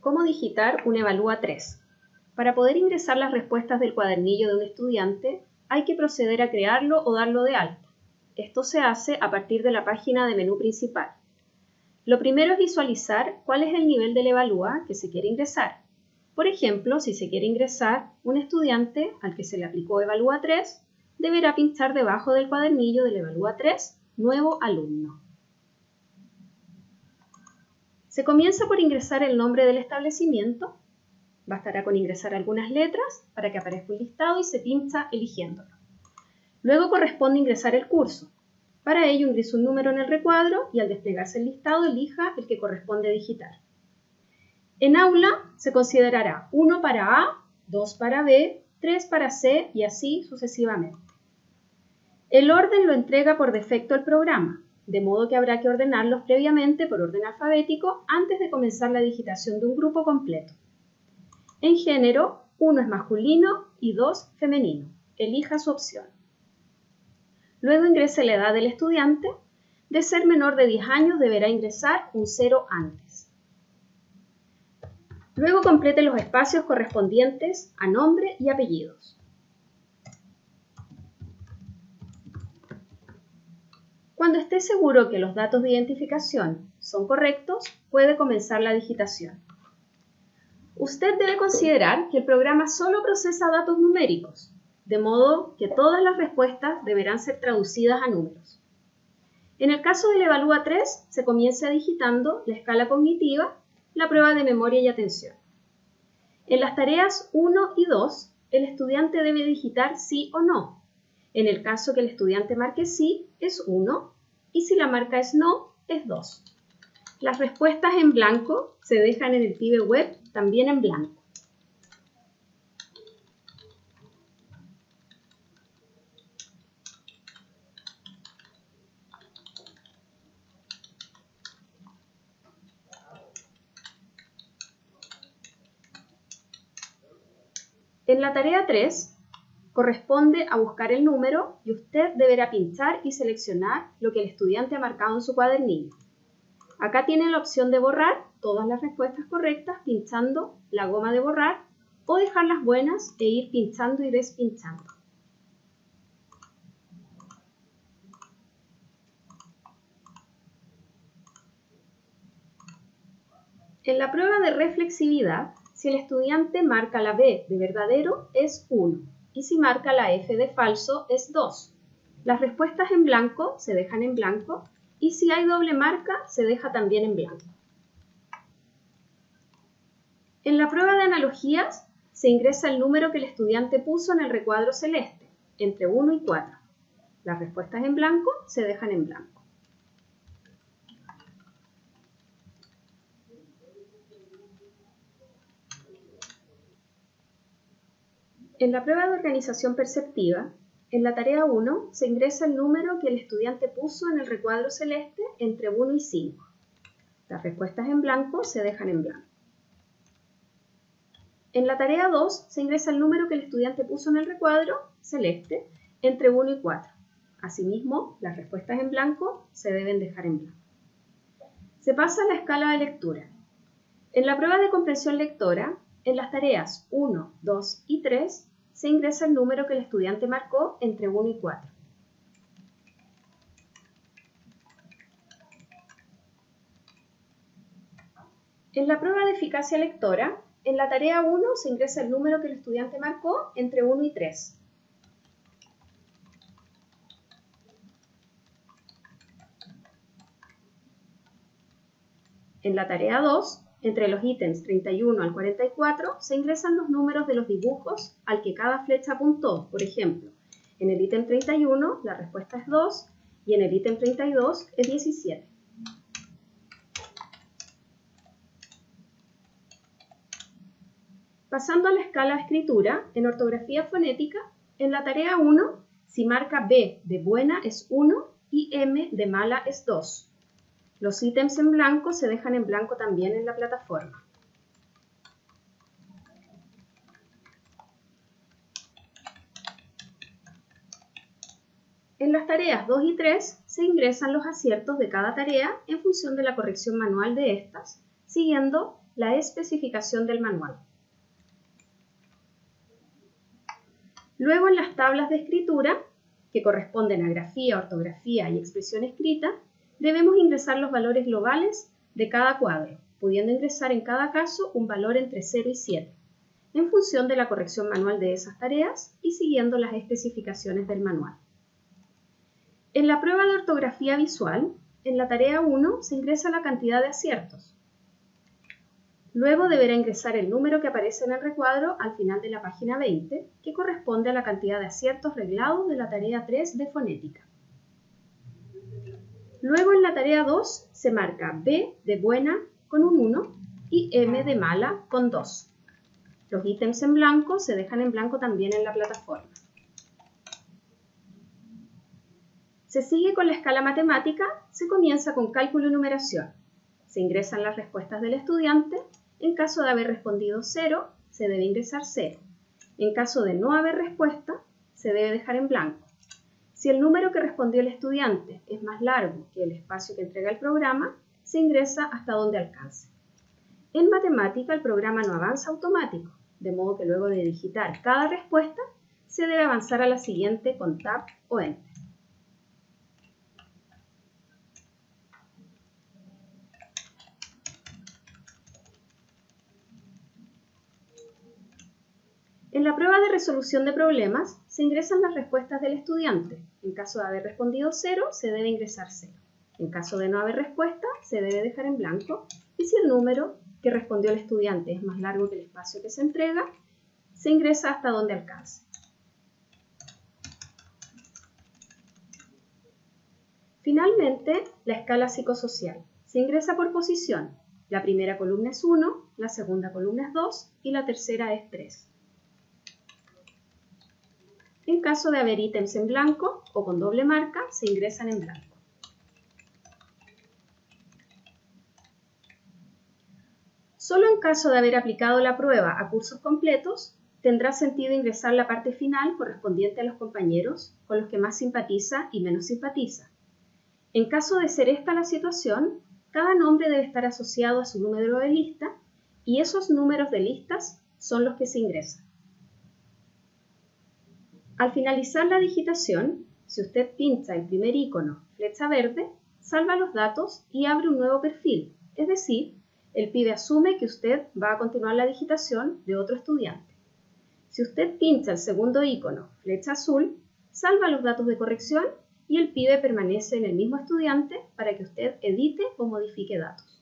¿Cómo digitar un Evalúa 3? Para poder ingresar las respuestas del cuadernillo de un estudiante, hay que proceder a crearlo o darlo de alta. Esto se hace a partir de la página de menú principal. Lo primero es visualizar cuál es el nivel del Evalúa que se quiere ingresar. Por ejemplo, si se quiere ingresar un estudiante al que se le aplicó Evalúa 3, deberá pinchar debajo del cuadernillo del Evalúa 3, Nuevo alumno. Se comienza por ingresar el nombre del establecimiento. Bastará con ingresar algunas letras para que aparezca un listado y se pincha eligiéndolo. Luego corresponde ingresar el curso. Para ello ingresa un número en el recuadro y al desplegarse el listado elija el que corresponde digitar. En aula se considerará 1 para A, 2 para B, 3 para C y así sucesivamente. El orden lo entrega por defecto el programa, de modo que habrá que ordenarlos previamente por orden alfabético antes de comenzar la digitación de un grupo completo. En género, 1 es masculino y 2 femenino. Elija su opción. Luego ingrese la edad del estudiante. De ser menor de 10 años deberá ingresar un 0 antes. Luego complete los espacios correspondientes a nombre y apellidos. Cuando esté seguro que los datos de identificación son correctos, puede comenzar la digitación. Usted debe considerar que el programa solo procesa datos numéricos, de modo que todas las respuestas deberán ser traducidas a números. En el caso del Evalúa 3, se comienza digitando la escala cognitiva, la prueba de memoria y atención. En las tareas 1 y 2, el estudiante debe digitar sí o no. En el caso que el estudiante marque sí, es 1, y si la marca es no, es 2. Las respuestas en blanco se dejan en el Tibe Web también en blanco. En la tarea 3, corresponde a buscar el número y usted deberá pinchar y seleccionar lo que el estudiante ha marcado en su cuadernillo. Acá tiene la opción de borrar todas las respuestas correctas pinchando la goma de borrar o dejarlas buenas e ir pinchando y despinchando. En la prueba de reflexividad, si el estudiante marca la B de verdadero, es 1, y si marca la F de falso, es 2. Las respuestas en blanco se dejan en blanco, y si hay doble marca, se deja también en blanco. En la prueba de analogías, se ingresa el número que el estudiante puso en el recuadro celeste, entre 1 y 4. Las respuestas en blanco se dejan en blanco. En la prueba de organización perceptiva, en la tarea 1 se ingresa el número que el estudiante puso en el recuadro celeste entre 1 y 5. Las respuestas en blanco se dejan en blanco. En la tarea 2 se ingresa el número que el estudiante puso en el recuadro celeste entre 1 y 4. Asimismo, las respuestas en blanco se deben dejar en blanco. Se pasa a la escala de lectura. En la prueba de comprensión lectora, en las tareas 1, 2 y 3, se ingresa el número que el estudiante marcó entre 1 y 4. En la prueba de eficacia lectora, en la tarea 1 se ingresa el número que el estudiante marcó entre 1 y 3. En la tarea 2, entre los ítems 31 al 44, se ingresan los números de los dibujos al que cada flecha apuntó. Por ejemplo, en el ítem 31 la respuesta es 2 y en el ítem 32 es 17. Pasando a la escala de escritura, en ortografía fonética, en la tarea 1, si marca B de buena es 1 y M de mala es 2. Los ítems en blanco se dejan en blanco también en la plataforma. En las tareas 2 y 3 se ingresan los aciertos de cada tarea en función de la corrección manual de estas, siguiendo la especificación del manual. Luego, en las tablas de escritura, que corresponden a grafía, ortografía y expresión escrita, debemos ingresar los valores globales de cada cuadro, pudiendo ingresar en cada caso un valor entre 0 y 7, en función de la corrección manual de esas tareas y siguiendo las especificaciones del manual. En la prueba de ortografía visual, en la tarea 1 se ingresa la cantidad de aciertos. Luego deberá ingresar el número que aparece en el recuadro al final de la página 20, que corresponde a la cantidad de aciertos reglados de la tarea 3 de fonética. Luego, en la tarea 2 se marca B de buena con un 1 y M de mala con 2. Los ítems en blanco se dejan en blanco también en la plataforma. Se sigue con la escala matemática, se comienza con cálculo y numeración. Se ingresan las respuestas del estudiante. En caso de haber respondido 0, se debe ingresar 0. En caso de no haber respuesta, se debe dejar en blanco. Si el número que respondió el estudiante es más largo que el espacio que entrega el programa, se ingresa hasta donde alcance. En matemática, el programa no avanza automático, de modo que luego de digitar cada respuesta, se debe avanzar a la siguiente con Tab o Enter. En la prueba de resolución de problemas, se ingresan las respuestas del estudiante. En caso de haber respondido 0, se debe ingresar 0. En caso de no haber respuesta, se debe dejar en blanco. Y si el número que respondió el estudiante es más largo que el espacio que se entrega, se ingresa hasta donde alcance. Finalmente, la escala psicosocial. Se ingresa por posición. La primera columna es 1, la segunda columna es 2 y la tercera es 3. En caso de haber ítems en blanco o con doble marca, se ingresan en blanco. Solo en caso de haber aplicado la prueba a cursos completos, tendrá sentido ingresar la parte final correspondiente a los compañeros con los que más simpatiza y menos simpatiza. En caso de ser esta la situación, cada nombre debe estar asociado a su número de lista y esos números de listas son los que se ingresan. Al finalizar la digitación, si usted pincha el primer icono, flecha verde, salva los datos y abre un nuevo perfil, es decir, el PIBE asume que usted va a continuar la digitación de otro estudiante. Si usted pincha el segundo icono, flecha azul, salva los datos de corrección y el PIBE permanece en el mismo estudiante para que usted edite o modifique datos.